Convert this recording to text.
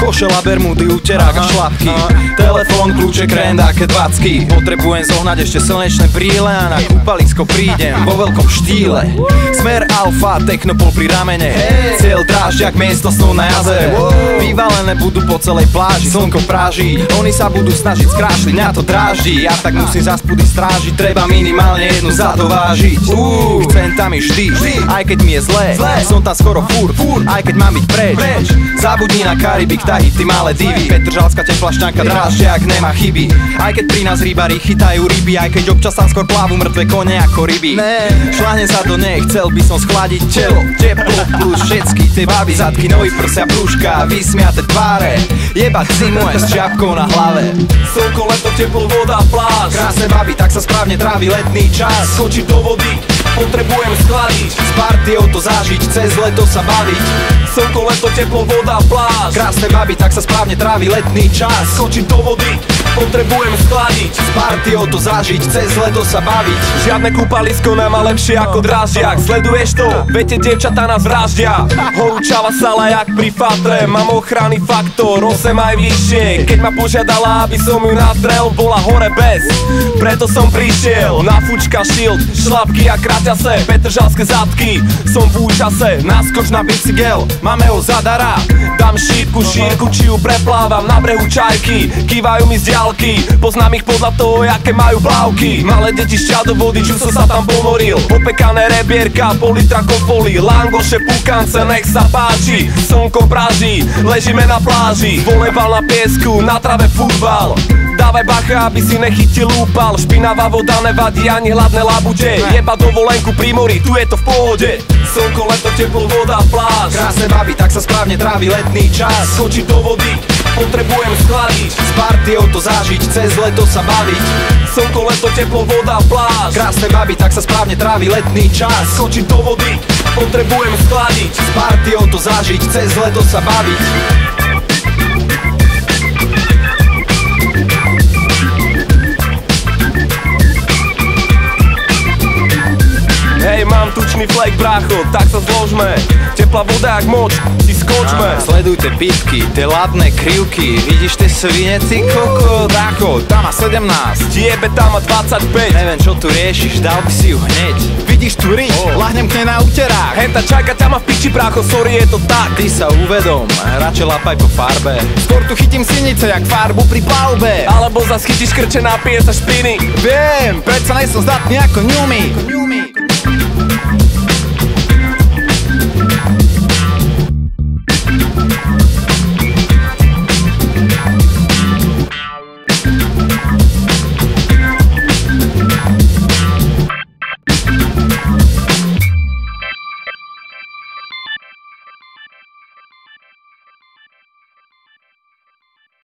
Košela, bermudy, uterák a šlapky, telefón, kľúče, krendáke, 20. Potrebujem zohnať ešte slnečné brýle a na kúpalisko prídem vo veľkom štýle. Smer alfa, technopol pri ramene, cieľ drážďak, miesto snov na jazere. Vyvalené budú po celej pláži, slnko práži, oni sa budú snažiť skrášliť, mňa to dráždi. Ja tak musím za spudy strážiť, treba minimálne jednu za to vážiť. Chcem tam ísť vždy, aj keď mi je zlé, som tam skoro furt, aj keď mám byť preč. Zabudni na Karibik, Tahiti, Maledivy, Petržalská teplá šťanka, drážďak, nemá chyby. Aj keď pri nás rybári chytajú ryby, aj keď občas tam skôr plávu mŕtve kone ako ryby. Šľahnem sa do nej, chcel by som schladiť telo, teplo plus všetky tie baby, zadky, nohy, prsia, brúška, vysmiate tváre, jebať zimu aj s čiapkou na hlave. Slnko, leto, teplo, voda, pláž, krásne baby, tak sa správne trávi letný čas. Skočiť do vody, potrebujem schladiť, s partiou to zažiť, cez leto sa baviť. Slnko, leto, teplo, voda, pláž, krásne baby, tak sa správne trávi letný čas. Skočiť do vody, potrebujem schladiť, s partiou to zažiť, cez leto sa baviť. Žiadne kúpalisko nám má lepšie ako drážďak. Sleduješ to? Viete, dievčatá nás vraždia. Horúčava sala jak pri Fatre, mám ochranný faktor 8 aj vyššie. Keď ma požiadala, aby som ju nastrel, bola hore bez, preto som prišiel. Nafúčka, šilt, šlapky a kraťase, petržalské zadky, som v úžase. Naskoč na bicykel, máme ho zadara, dám šípku, šírku, či ju preplávam na brehu čajky. Kývajú mi z diaľky, poznám ich podľa toho, jaké majú plavky. Malé deti šťa do vody, čo som sa tam ponoril, popekané rebierka, pol litra kofoly, langoše, pukance, nech sa páči. Slnko praží, ležíme na pláži, volejbal na piesku, na trave futbal. Dávaj bacha, aby si nechytil úpal, špinavá voda nevadí ani hladné labute. Jeba dovolenku pri mori, tu je to v pohode. Slnko, leto, teplo, voda, pláž, krásne baby, tak sa správne trávi letný čas. Skočiť do vody, potrebujem schladiť, s partiou to zažiť, cez leto sa baviť. Slnko, leto, teplo, voda, pláž, krásne baby, tak sa správne trávi letný čas. Skočiť do vody, potrebujem schladiť, s partiou to zažiť, cez leto sa baviť. Hej, mám tučný flake, brácho, tak sa zložme. Teplá voda jak moč, si skočme. Sledujte pipky, tie ladné krivky, vidíš tie svine, ty koko, dáko, tam má 17. Jebe, tam má 25. Neviem, čo tu riešiš, dal by si ju hneď. Vidíš tu rič, lahnem k nej na úterách. Henta čajka ťa má v piči, brácho, sorry, je to tak. Ty sa uvedom, radšej lapaj po farbe. Skôr tu chytím sinice, jak farbu pri plavbe. Alebo zas chytíš krče, napije sa špiny. Viem, predsa nejsom zdatný ako ňumi.